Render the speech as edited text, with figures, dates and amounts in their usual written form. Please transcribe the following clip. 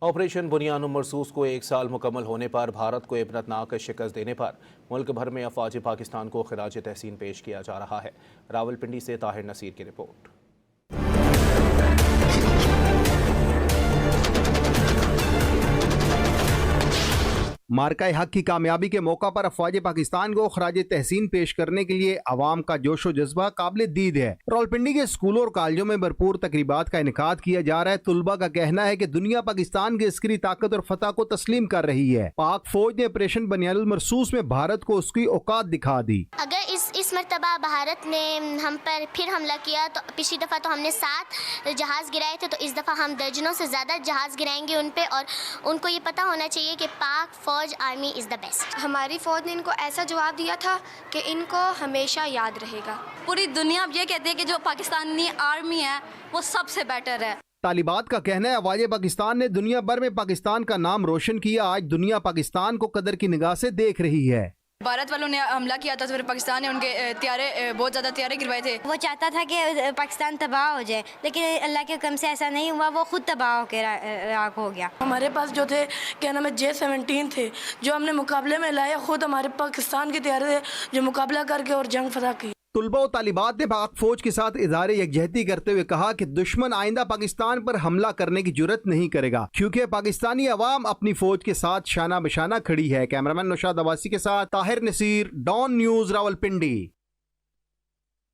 Operation बुनियान मरसूस को 1 साल मुकम्मल होने पर भारत को इबरतनाक शिकस्त देने पर मुल्क भर में अफवाज पाकिस्तान को खिराज तहसीन पेश किया जा रहा है। रावलपिंडी से ताहिर नसीर की रिपोर्ट। मार्का हक की कामयाबी के मौका पर अफवाज पाकिस्तान को खराज तहसीन पेश करने के लिए अवाम का जोशो जज्बा काबिल दीद है। रावलपिंडी के स्कूलों और कॉलेजों में भरपूर तकरीबात का इनेकाद किया जा रहा है। तुलबा का कहना है कि दुनिया पाकिस्तान की अस्करी ताकत और फतह को तस्लीम कर रही है। पाक फौज ने ऑपरेशन बुनियान मरसूस में भारत को उसकी औकात दिखा दी। अगर इस मरतबा भारत ने हम पर फिर हमला किया तो पिछली दफ़ा तो हमने 7 जहाज़ गिराए थे, तो इस दफ़ा हम दर्जनों से ज़्यादा जहाज़ गिराएंगे उन पे, और उनको ये पता होना चाहिए कि पाक फौज आर्मी इज़ द बेस्ट। हमारी फौज ने इनको ऐसा जवाब दिया था कि इनको हमेशा याद रहेगा। पूरी दुनिया अब ये कहती है कि जो पाकिस्तानी आर्मी है वो सबसे बेटर है। तालिबात का कहना है अफवाज पाकिस्तान ने दुनिया भर में पाकिस्तान का नाम रोशन किया। आज दुनिया पाकिस्तान को कदर की निगाह से देख रही है। भारत वालों ने हमला किया था तो फिर पाकिस्तान ने उनके बहुत ज़्यादा त्यारे गिरवाए थे। वो चाहता था कि पाकिस्तान तबाह हो जाए, लेकिन अल्लाह के हुक्म से ऐसा नहीं हुआ। वो खुद तबाह होकर राख हो गया। हमारे पास जो थे क्या नाम है J-17 थे, जो हमने मुकाबले में लाए। खुद हमारे पाकिस्तान के त्यारे जो मुकाबला करके और जंग फतह की। तुलबा और तालिबात ने पाक फौज के साथ इज़हार यकजहती करते हुए कहा कि दुश्मन आइंदा पाकिस्तान पर हमला करने की जुर्रत नहीं करेगा, क्योंकि पाकिस्तानी अवाम अपनी फौज के साथ शाना बशाना खड़ी है। कैमरामैन नौशाद अब्बासी के साथ ताहिर नसीर, डॉन न्यूज़, रावलपिंडी।